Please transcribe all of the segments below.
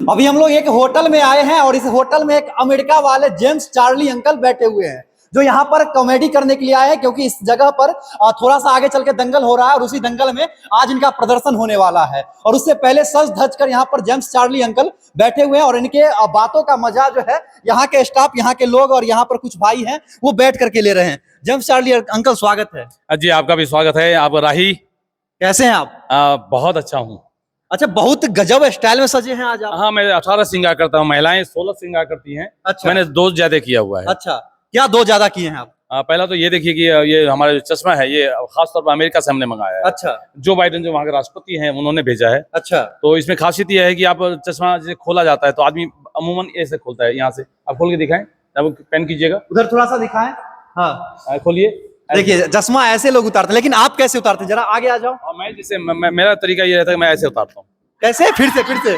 अभी हम लोग एक होटल में आए हैं और इस होटल में एक अमेरिका वाले जेम्स चार्ली अंकल बैठे हुए हैं जो यहाँ पर कॉमेडी करने के लिए आए हैं, क्योंकि इस जगह पर थोड़ा सा आगे चल के दंगल हो रहा है और उसी दंगल में आज इनका प्रदर्शन होने वाला है। और उससे पहले सज धज कर यहाँ पर जेम्स चार्ली अंकल बैठे हुए हैं और इनके बातों का मजा जो है यहाँ के स्टाफ, यहाँ के लोग और यहाँ पर कुछ भाई हैं वो बैठ करके ले रहे हैं। जेम्स चार्ली अंकल स्वागत है। जी आपका भी स्वागत है। आप राही कैसे हैं आप? बहुत अच्छा हूँ। अच्छा, बहुत गजब स्टाइल में सजे हैं आज आप। हाँ, मैं 18 श्रृंगार करता हूँ, महिलाएं 16 श्रृंगार करती हैं। अच्छा। मैंने 2 ज्यादा किया हुआ है। अच्छा, क्या 2 ज्यादा किए हैं आप? पहला तो ये देखिए कि ये हमारा जो चश्मा है ये खासतौर पर अमेरिका से हमने मंगाया है। अच्छा। जो बाइडेन जो वहाँ के राष्ट्रपति हैं उन्होंने भेजा है। अच्छा। तो इसमें खासियत यह है कि आप चश्मा जैसे खोला जाता है तो आदमी अमूमन ऐसे खोलता है, यहाँ से आप खोल के दिखाएं, अब पेन कीजिएगा, उधर थोड़ा सा दिखाएं। हाँ, खोलिए। देखिए चश्मा ऐसे लोग उतारते हैं, लेकिन आप कैसे उतारते हैं? जरा आगे आ जाओ। मैं जैसे मेरा तरीका ये रहता है कि मैं ऐसे उतारता हूँ। कैसे? फिर से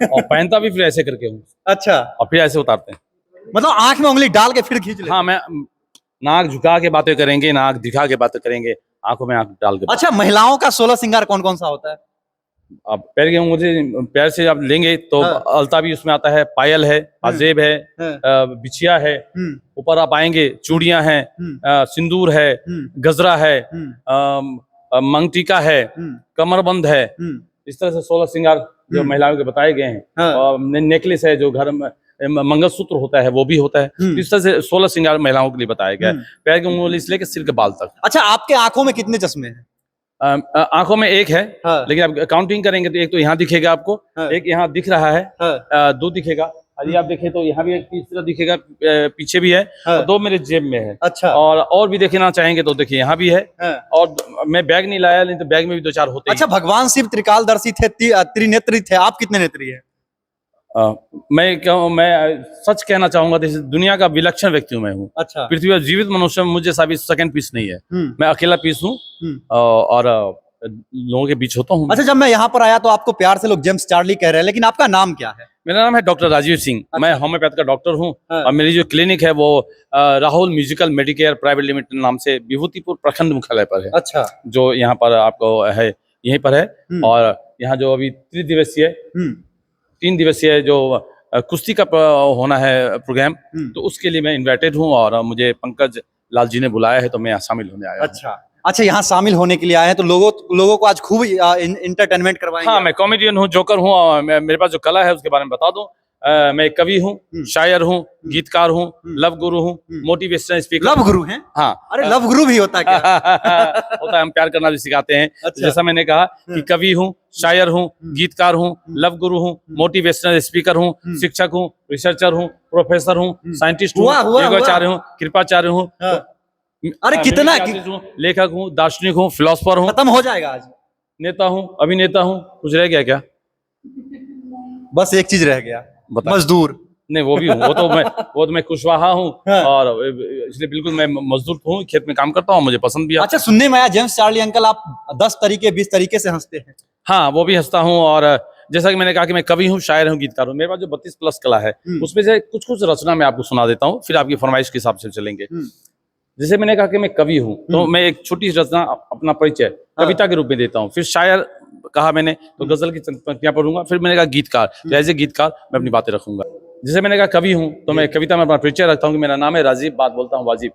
और पहनता भी फिर ऐसे करके हूँ। अच्छा। और फिर ऐसे उतारते हैं, मतलब आंख में उंगली डाल के फिर खींच ले। हाँ, मैं नाक झुका के बातें करेंगे, नाक दिखा के बातें करेंगे, आंखों में आंख डाल के। अच्छा, महिलाओं का 16 श्रृंगार कौन कौन सा होता है? आप पैर के मुझे पैर से आप लेंगे तो अलता भी उसमें आता है, पायल है, पाजेब है, बिछिया है, ऊपर आप आएंगे चूड़ियां हैं, सिंदूर है, गजरा है, मंगटीका है, कमरबंद है। इस तरह से 16 श्रृंगार जो महिलाओं के बताए गए हैं। और नेकलेस है, जो घर में मंगलसूत्र होता है वो भी होता है। इस तरह से 16 श्रृंगार महिलाओं के लिए बताया गया है, पैर की उंगली से लेकर सिर के बाल तक। अच्छा, आपके आंखों में कितने चश्मे हैं? आंखों में एक है। लेकिन आप काउंटिंग करेंगे तो एक तो यहाँ दिखेगा आपको, एक यहाँ दिख रहा है, 2 दिखेगा। यदि आप देखें तो यहाँ भी एक तीसरा दिखेगा, पीछे भी है, और 2 मेरे जेब में है। अच्छा। और भी देखना चाहेंगे तो देखिए यहाँ भी है। और मैं बैग नहीं लाया, नहीं तो बैग में भी 2-4 होते। अच्छा, भगवान शिव त्रिकालदर्शी थे, त्रिनेत्री थे, आप कितने नेत्री है? मैं सच कहना चाहूंगा, दुनिया का विलक्षण व्यक्ति हूँ मैं हूँ। अच्छा। पृथ्वी पर जीवित मनुष्य में मुझे साबित सेकंड पीस नहीं है। मैं अकेला पीस हूँ और लोगों के बीच होता हूँ। अच्छा, जब मैं यहाँ पर आया तो आपको प्यार से लोग जेम्स चार्ली कह रहे हैं, लेकिन आपका नाम क्या है? मेरा नाम है डॉक्टर राजीव सिंह। अच्छा। मैं होम्योपैथ का डॉक्टर हूँ। और मेरी जो क्लिनिक है वो Rahul musical Medicare private limited नाम से विभूतिपुर प्रखंड मुख्यालय पर है। अच्छा। जो यहाँ पर आपको है, यहीं पर है। और यहाँ जो अभी 3 दिवसीय जो कुश्ती का होना है प्रोग्राम, तो उसके लिए मैं इनवाइटेड हूँ और मुझे पंकज लाल जी ने बुलाया है, तो मैं यहाँ शामिल होने आया। अच्छा, यहाँ शामिल होने के लिए आए हैं, तो लोगों को आज खूब इंटरटेनमेंट करवाएंगे। हाँ, मैं कॉमेडियन हूँ, जोकर हूँ, और मेरे पास जो कला है उसके बारे में बता दूं। मैं कवि हूँ, शायर हूँ, गीतकार हूँ, लव गुरु हूँ, मोटिवेशनल स्पीकर। लव गुरु हैं? हाँ। अरे, लव गुरु भी होता है क्या? होता है, हम प्यार करना भी सिखाते हैं। अच्छा। जैसा मैंने कहा कि कवि हूँ, शायर हूँ, गीतकार हूँ, लव गुरु हूँ, मोटिवेशनल स्पीकर हूँ, शिक्षक हूँ, रिसर्चर हूँ, प्रोफेसर हूँ, साइंटिस्ट हूँ, योगाचार्य हूँ, कृपाचार्य हूँ। अरे कितना, लेखक हूँ, दार्शनिक हूँ, फिलोसफर हूँ। खत्म हो जाएगा आज। नेता हूँ, अभिनेता हूँ। कुछ रह गया क्या? बस एक चीज रह गया, मजदूर। नहीं, वो भी हूँ। वो तो मैं कुशवाहा हूँ। और इसलिए बिल्कुल मैं मजदूर हूँ, खेत में काम करता हूँ, मुझे पसंद भी है। अच्छा, सुनने में आया जेम्स चार्ली अंकल आप 10 तरीके 20 तरीके से हंसते हैं। हाँ, वो भी हंसता हूँ। और जैसा कि मैंने कहा कि मैं कवि हूँ, शायर हूँ, गीतकार हूँ। मेरे पास जो 32+ कला है उसमें से कुछ रचना मैं आपको सुना देता हूँ, फिर आपकी फरमाइश के हिसाब से चलेंगे। जैसे मैंने कहा कि मैं कवि हूँ, तो मैं एक छोटी रचना, अपना परिचय कविता के रूप में देता हूँ। फिर शायर कहा मैंने, तो गजल की पंक्तियां पढ़ूंगा। फिर मैंने कहा गीतकार, तो एज ए गीतकार मैं अपनी बातें रखूंगा। जैसे मैंने कहा कवि हूँ, तो मैं कविता में अपना परिचय रखता हूँ कि मेरा नाम है राजीव, बात बोलता हूँ वाजिब।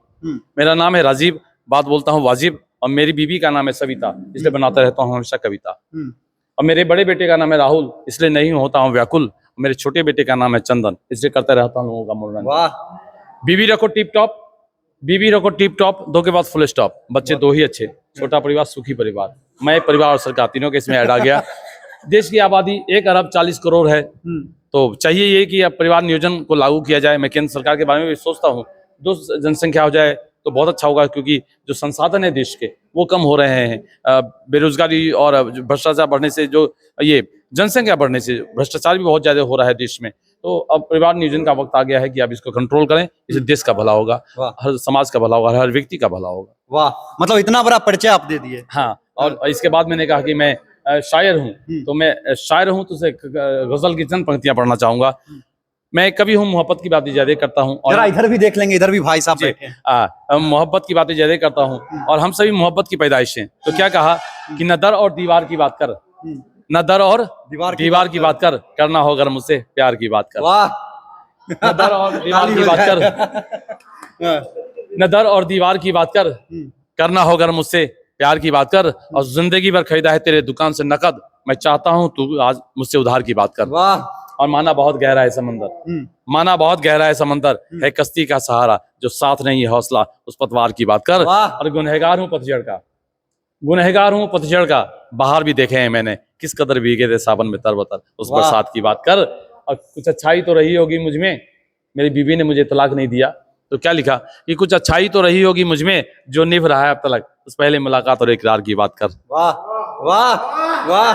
मेरा नाम है राजीव, बात बोलता हूँ वाजिब। और मेरी बीवी का नाम है सविता, इसलिए बनाता रहता हूँ हमेशा कविता। और मेरे बड़े बेटे का नाम है राहुल, इसलिए नहीं होता हूँ व्याकुल। मेरे छोटे बेटे का नाम है चंदन, इसलिए करता रहता हूँ लोगों का मनोरंजन। वाह। बीवी रखो टिप टॉप, बीवी रखो टिप टॉप, 2 के बाद फुल स्टॉप। बच्चे 2 ही अच्छे, छोटा परिवार सुखी परिवार। मैं परिवार और सरकार तीनों के इसमें ऐड आ गया। देश की आबादी 1 अरब 40 करोड़ है, तो चाहिए ये कि अब परिवार नियोजन को लागू किया जाए। मैं केंद्र सरकार के बारे में भी सोचता हूँ, 2 जनसंख्या हो जाए तो बहुत अच्छा होगा, क्योंकि जो संसाधन है देश के वो कम हो रहे हैं। बेरोजगारी और भ्रष्टाचार बढ़ने से, जो ये जनसंख्या बढ़ने से भ्रष्टाचार भी बहुत ज्यादा हो रहा है देश में। तो अब परिवार नियोजन का वक्त आ गया है कि आप इसको कंट्रोल करें, इससे देश का भला होगा, हर समाज का भला होगा, हर व्यक्ति का भला होगा। वाह, मतलब इतना बड़ा परिचय आप दे दिए। हाँ, और इसके बाद मैंने कहा कि मैं शायर हूँ, तो मैं शायर हूँ, तो गजल की चंद पंक्तियां पढ़ना चाहूंगा। मैं कभी हूँ, मोहब्बत की बातें ज्यादा करता हूँ। और इधर भी देख लेंगे, इधर भी भाई साहब बैठे हैं। मोहब्बत की बातें ज्यादा करता हूँ, और हम सभी मोहब्बत की पैदाइश हैं। तो क्या कहा कि न दर और दीवार की बात कर, न दर और दीवार दीवार की बात कर, करना हो अगर मुझसे प्यार की बात कर। वाह। न दर और दीवार की बात कर, न दर और दीवार की बात कर, करना हो अगर मुझसे प्यार की बात कर। और जिंदगी भर खरीदा है तेरे दुकान से नकद, मैं चाहता हूँ तू आज मुझसे उधार की बात कर। वाह। और माना बहुत गहरा है समंदर, माना बहुत गहरा है समंदर, है कश्ती का सहारा जो साथ नहीं है हौसला, उस पतवार की बात कर। वाह। और गुनहगार हूँ पतझड़ का, गुनहगार हूँ पतझड़ का, बाहर भी देखे हैं मैंने, किस कदर भीगे थे सावन में तरबतर, उस वाह। बरसात की बात कर। और कुछ अच्छाई तो रही होगी मुझ में, मेरी बीवी ने मुझे तलाक नहीं दिया, तो क्या लिखा कि कुछ अच्छाई तो रही होगी मुझ में जो निभ रहा है अब तलक, उस पहले मुलाकात और इकरार की बात कर। वाह वाह वाह।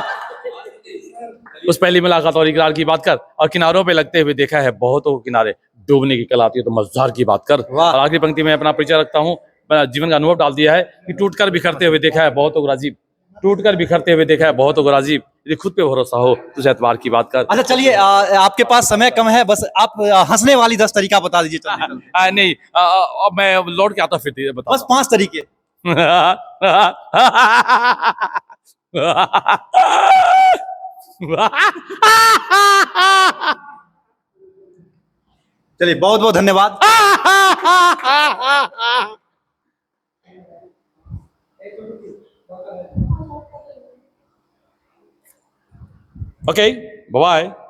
उस पहली मुलाकात और इकरार की बात कर। और किनारों पे लगते हुए देखा है बहुतों को किनारे, डूबने की कल आती है तो मझधार की बात कर। वाह। और आखिरी पंक्ति में अपना परिचय रखता हूँ, जीवन का अनुभव डाल दिया है कि टूटकर बिखरते हुए देखा है बहुतों को राजीव, टूटकर बिखरते हुए देखा है बहुतों को राजीव, यदि खुद पे भरोसा हो तुझे एतबार की बात कर। अच्छा चलिए, आपके पास समय कम है, बस आप हंसने वाली 10 तरीका बता दीजिए। चलिए नहीं, अब मैं लौट के आता फिर बता। बस 5 तरीके। चलिए बहुत बहुत धन्यवाद। Okay, bye bye.